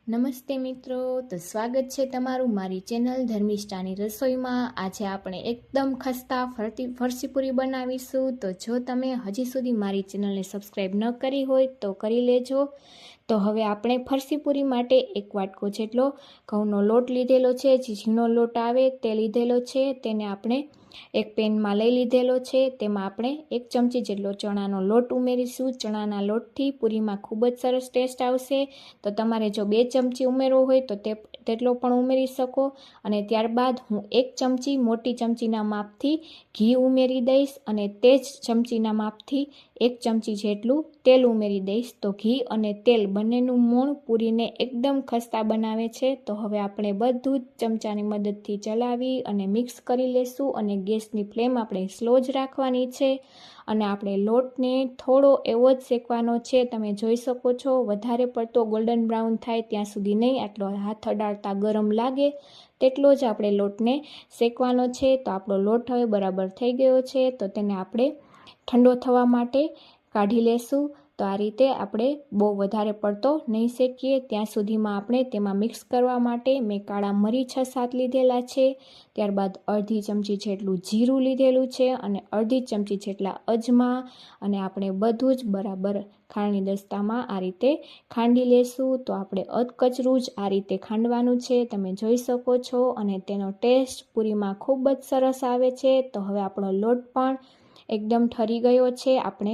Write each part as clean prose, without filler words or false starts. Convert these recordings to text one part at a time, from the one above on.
નમસ્તે મિત્રો, તો સ્વાગત છે તમારું મારી ચેનલ ધર્મિષ્ઠાની રસોઈમાં। આજે આપણે એકદમ ખસ્તા ફરસીપુરી બનાવીશું। તો જો તમે હજી સુધી મારી ચેનલને સબસ્ક્રાઈબ ન કરી હોય તો કરી લેજો। તો હવે આપણે ફરસીપુરી માટે એક વાટકો જેટલો ઘઉંનો લોટ લીધેલો છે, જે ઝીણો લોટ આવે તે લીધેલો છે। તેને આપણે એક પેનમાં લઈ લીધેલો છે। તેમાં આપણે 1 ચમચી જેટલો ચણાનો લોટ ઉમેરીશું। ચણાના લોટથી પૂરીમાં ખૂબ જ સરસ ટેસ્ટ આવશે। તો તમારે જો 2 ચમચી ઉમેરવો હોય તો તેટલો પણ ઉમેરી શકો। અને ત્યારબાદ હું 1 ચમચી મોટી ચમચીના માપથી ઘી ઉમેરી દઈશ અને તે જ ચમચીના માપથી 1 ચમચી જેટલું તેલ ઉમેરી દઈશ। તો ઘી અને તેલ બંનેનું મોણ પૂરીને એકદમ ખસ્તા બનાવે છે। તો હવે આપણે બધું જ ચમચાની મદદથી ચલાવી અને મિક્સ કરી લેશું અને ગેસની ફ્લેમ આપણે સ્લો જ રાખવાની છે। અને આપણે લોટને થોડો એવો જ શેકવાનો છે। તમે જોઈ શકો છો, વધારે પડતો ગોલ્ડન બ્રાઉન થાય ત્યાં સુધી નહીં, આટલો હાથ અડાડતા ગરમ લાગે તેટલો જ આપણે લોટને શેકવાનો છે। તો આપણો લોટ હવે બરાબર થઈ ગયો છે। તો તેને આપણે ઠંડો થવા માટે કાઢી લેશું। તો આ રીતે આપણે બહુ વધારે પડતો નહીં શેકીએ ત્યાં સુધીમાં આપણે તેમાં મિક્સ કરવા માટે મેં કાળા મરી 6-7 લીધેલા છે। ત્યારબાદ અડધી ચમચી જેટલું જીરું લીધેલું છે અને અડધી ચમચી જેટલા અજમા, અને આપણે બધું જ બરાબર ખાંડની દસ્તામાં આ રીતે ખાંડી લેશું। તો આપણે અધકચરું જ આ રીતે ખાંડવાનું છે, તમે જોઈ શકો છો, અને તેનો ટેસ્ટ પૂરીમાં ખૂબ જ સરસ આવે છે। તો હવે આપણો લોટ પણ એકદમ ઠરી ગયો છે। આપણે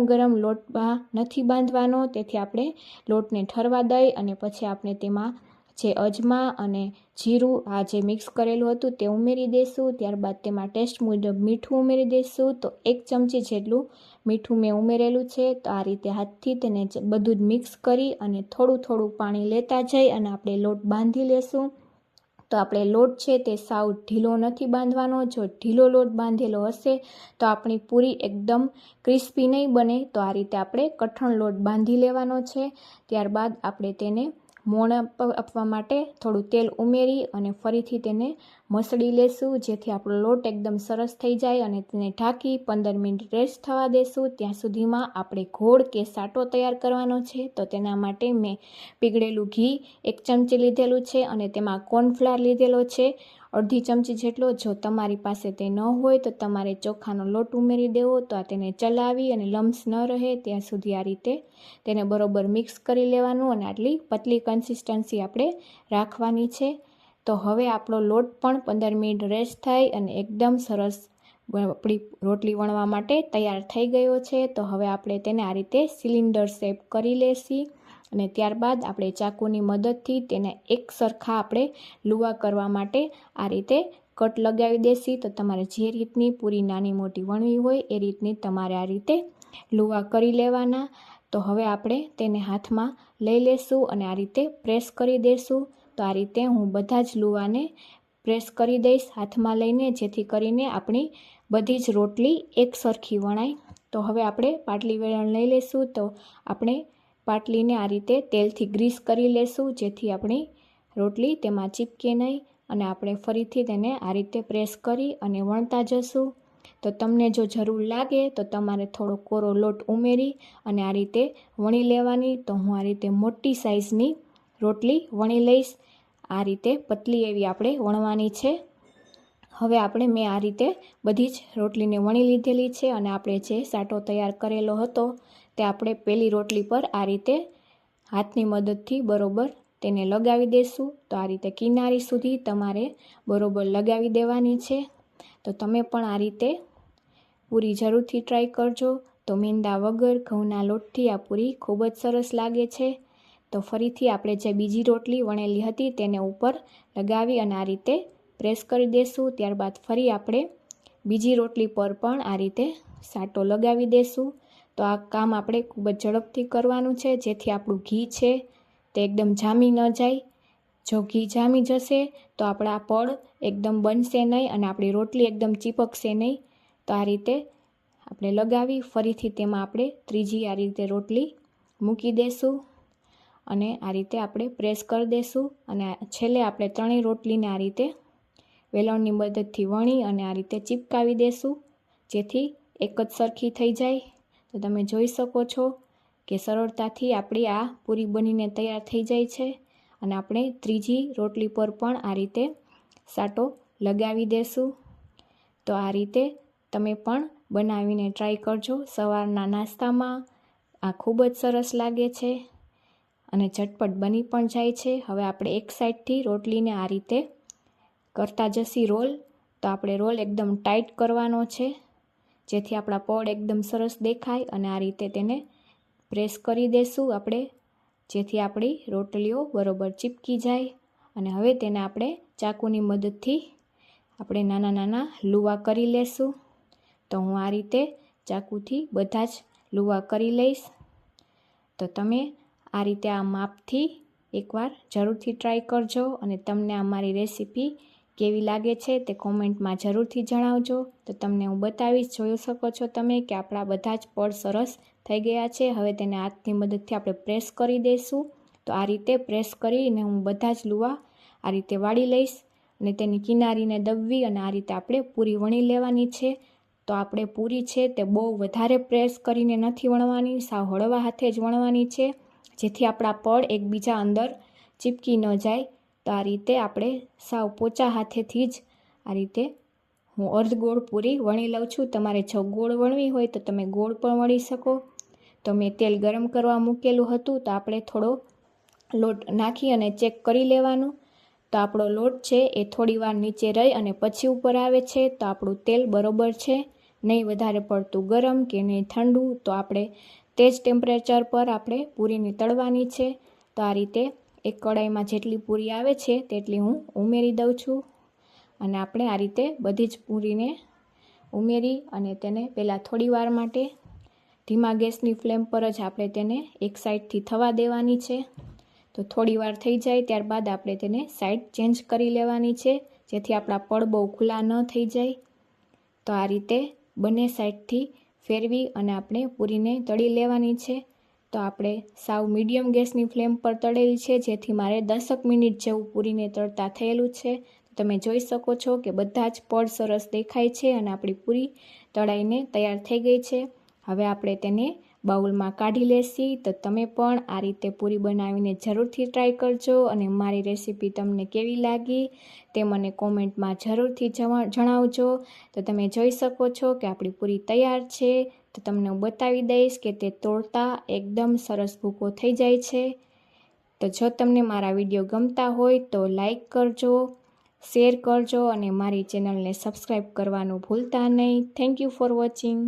ગરમ લોટમાં નથી બાંધવાનો, તેથી આપણે લોટને ઠરવા દઈ અને પછી આપણે તેમાં જે અજમા અને જીરું આ જે મિક્સ કરેલું હતું તે ઉમેરી દઈશું। ત્યારબાદ તેમાં ટેસ્ટ મુજબ મીઠું ઉમેરી દઈશું। તો 1 ચમચી જેટલું મીઠું મેં ઉમેરેલું છે। તો આ રીતે હાથથી તેને બધું જ મિક્સ કરી અને થોડું પાણી લેતા જઈ અને આપણે લોટ બાંધી લેશું। તો આપણે લોટ છે તે સાવ ઢીલો નથી બાંધવાનો। જો ઢીલો લોટ બાંધેલો હશે તો આપણી પૂરી એકદમ ક્રિસ્પી નહીં બને। તો આ રીતે આપણે કઠણ લોટ બાંધી લેવાનો છે। ત્યારબાદ આપણે તેને મોણ આપવા માટે થોડું તેલ ઉમેરી અને ફરીથી તેને મસળી લેશું, જેથી આપણો લોટ એકદમ સરસ થઈ જાય, અને તેને ઢાંકી 15 મિનિટ રેસ્ટ થવા દેશું। ત્યાં સુધીમાં આપણે ઘોળ કે સાટો તૈયાર કરવાનો છે। તો તેના માટે મેં પીગળેલું ઘી 1 ચમચી લીધેલું છે અને તેમાં કોર્નફ્લાવર લીધેલો છે અડધી ચમચી જેટલો। જો તમારી પાસે તે ન હોય તો તમારે ચોખાનો લોટ ઉમેરી દેવો। તો આ તેને ચલાવી અને લમ્સ ન રહે ત્યાં સુધી આ રીતે તેને બરોબર મિક્સ કરી લેવાનું, અને આટલી પતલી કન્સિસ્ટન્સી આપણે રાખવાની છે। તો હવે આપણો લોટ પણ 15 મિનિટ રેસ્ટ થાય અને એકદમ સરસ આપણી રોટલી વણવા માટે તૈયાર થઈ ગયો છે। તો હવે આપણે તેને આ રીતે સિલિન્ડર શેપ કરી લેશી અને ત્યારબાદ આપણે ચાકુની મદદથી તેને એક સરખા આપણે લુવા કરવા માટે આ રીતે કટ લગાવી દેશી। તો તમારે જે રીતની પૂરી નાની મોટી વણવી હોય એ રીતની તમારે આ રીતે લુવા કરી લેવાના। તો હવે આપણે તેને હાથમાં લઈ લેશું અને આ રીતે પ્રેસ કરી દેશું। તો આ રીતે હું બધા જ લુવાને પ્રેસ કરી દઈશ હાથમાં લઈને, જેથી કરીને આપણી બધી જ રોટલી એક સરખી વણાય। તો હવે આપણે પાટલી વેલણ લઈ લેશું। તો આપણે પાટલીને આ રીતે તેલથી ગ્રીસ કરી લેશું, જેથી આપણી રોટલી તેમાં ચીપકે નહીં, અને આપણે ફરીથી તેને આ રીતે પ્રેસ કરી અને વણતા જશું। તો તમને જો જરૂર લાગે તો તમારે થોડો કોરો લોટ ઉમેરી અને આ રીતે વણી લેવાની। તો હું આ રીતે મોટી સાઈઝની રોટલી વણી લઈશ। આ રીતે પતલી એવી આપણે વણવાની છે। હવે મેં આ રીતે બધી જ રોટલીને વણી લીધેલી છે, અને આપણે જે સાટો તૈયાર કરેલો હતો તે આપણે પેલી રોટલી પર આ રીતે હાથની મદદથી બરોબર તેને લગાવી દેશું। તો આ રીતે કિનારી સુધી તમારે બરોબર લગાવી દેવાની છે। તો તમે પણ આ રીતે પૂરી જરૂરથી ટ્રાય કરજો। તો મેંદા વગર ઘઉંના લોટથી આ પૂરી ખૂબ જ સરસ લાગે છે। તો ફરીથી આપણે જે બીજી રોટલી વણેલી હતી તેને ઉપર લગાવી અને આ રીતે પ્રેસ કરી દેશું। ત્યારબાદ ફરી આપણે બીજી રોટલી પર પણ આ રીતે સાટો લગાવી દેશું। તો આ કામ આપણે ખૂબ જ ઝડપથી કરવાનું છે, જેથી આપણું ઘી છે તે એકદમ જામી ન જાય। જો ઘી જામી જશે તો આપણા પડ એકદમ બનશે નહીં અને આપણી રોટલી એકદમ ચીપકશે નહીં। તો આ રીતે આપણે લગાવી ફરીથી તેમાં આપણે ત્રીજી આ રીતે રોટલી મૂકી દેશું અને આ રીતે આપણે પ્રેસ કરી દેશું, અને છેલ્લે આપણે 3 રોટલીને આ રીતે વેલણની મદદથી વણી અને આ રીતે ચીપકાવી દેશું, જેથી એક જ સરખી થઈ જાય। તો તમે જોઈ શકો છો કે સરળતાથી આપણી આ પૂરી બનીને તૈયાર થઈ જાય છે। અને આપણે ત્રીજી રોટલી પર પણ આ રીતે સાટો લગાવી દેશું. તો આ રીતે તમે પણ બનાવીને ટ્રાય કરજો. સવારના નાસ્તામાં આ ખૂબ જ સરસ લાગે છે અને ઝટપટ બની પણ જાય છે. હવે આપણે એક સાઈડથી રોટલીને આ રીતે કરતા જશી રોલ. તો આપણે રોલ એકદમ ટાઈટ કરવાનો છે, જેથી આપણા પડ એકદમ સરસ દેખાય. અને આ રીતે તેને પ્રેસ કરી દેશું આપણે, જેથી આપણી રોટલીઓ બરોબર ચીપકી જાય. અને હવે તેને આપણે ચાકુની મદદથી આપણે નાના નાના લુવા કરી લેશું. તો હું આ રીતે ચાકુથી બધા જ લુવા કરી લઈશ. તો તમે આ રીતે આ માપથી એકવાર જરૂરથી ટ્રાય કરજો અને તમને આ મારી રેસીપી કેવી લાગે છે તે કોમેન્ટમાં જરૂરથી જણાવજો. તો તમને હું બતાવીશ, જોઈ શકો છો તમે કે આપણા બધા જ પડ સરસ થઈ ગયા છે. હવે તેને હાથની મદદથી આપણે પ્રેસ કરી દઈશું. તો આ રીતે પ્રેસ કરીને હું બધા જ લુવા આ રીતે વાળી લઈશ અને તેની કિનારીને દબવી અને આ રીતે આપણે પૂરી વણી લેવાની છે. તો આપણે પૂરી છે તે બહુ વધારે પ્રેસ કરીને નથી વણવાની, સાવ હળવા હાથે જ વણવાની છે, જેથી આપણા પડ એકબીજા અંદર ચીપકી ન જાય. તો આ રીતે આપણે સાવ પોચા હાથેથી જ આ રીતે હું અર્ધ ગોળ પૂરી વણી લઉં છું. તમારે જો ગોળ વણવી હોય તો તમે ગોળ પણ વણી શકો. તો મેં તેલ ગરમ કરવા મૂકેલું હતું, તો આપણે થોડો લોટ નાખી અને ચેક કરી લેવાનું. તો આપણો લોટ છે એ થોડી વાર નીચે રહી અને પછી ઉપર આવે છે. તો આપણું તેલ બરોબર છે, નહીં વધારે પડતું ગરમ કે નહીં ઠંડુ. તો આપણે તે જ ટેમ્પરેચર પર આપણે પૂરીને તળવાની છે. તો આ રીતે એક કડાઈમાં જેટલી પૂરી આવે છે તેટલી હું ઉમેરી દઉં છું. અને આપણે આ રીતે બધી જ પૂરીને ઉમેરી અને તેને પહેલાં થોડી વાર માટે ધીમા ગેસની ફ્લેમ પર જ આપણે તેને એક સાઈડથી થવા દેવાની છે. તો થોડી વાર થઈ જાય ત્યારબાદ આપણે તેને સાઈડ ચેન્જ કરી લેવાની છે, જેથી આપણા પડ બહુ ખુલ્લા ન થઈ જાય. તો આ રીતે બંને સાઈડથી ફેરવી અને આપણે પૂરીને તળી લેવાની છે. તો આપણે સાવ મીડિયમ ગેસની ફ્લેમ પર તળેલી છે, જેથી મારે 10 મિનિટ જેવું પૂરીને તળતા થયેલું છે. તમે જોઈ શકો છો કે બધા જ પડ સરસ દેખાય છે અને આપણી પૂરી તળાઈને તૈયાર થઈ ગઈ છે. હવે આપણે તેને બાઉલમાં કાઢી લેશી. તો તમે પણ આ રીતે પૂરી બનાવીને જરૂરથી ટ્રાય કરજો અને મારી રેસીપી તમને કેવી લાગી તે મને કોમેન્ટમાં જરૂરથી જણાવજો. તો તમે જોઈ શકો છો કે આપણી પૂરી તૈયાર છે. તો તમને હું બતાવી દઈશ કે તે તોડતા એકદમ સરસ ભૂકો થઈ જાય છે. તો જો તમને મારા વિડીયો ગમતા હોય તો લાઈક કરજો, શેર કરજો અને મારી ચેનલને સબસ્ક્રાઈબ કરવાનું ભૂલતા નહીં. Thank you for watching.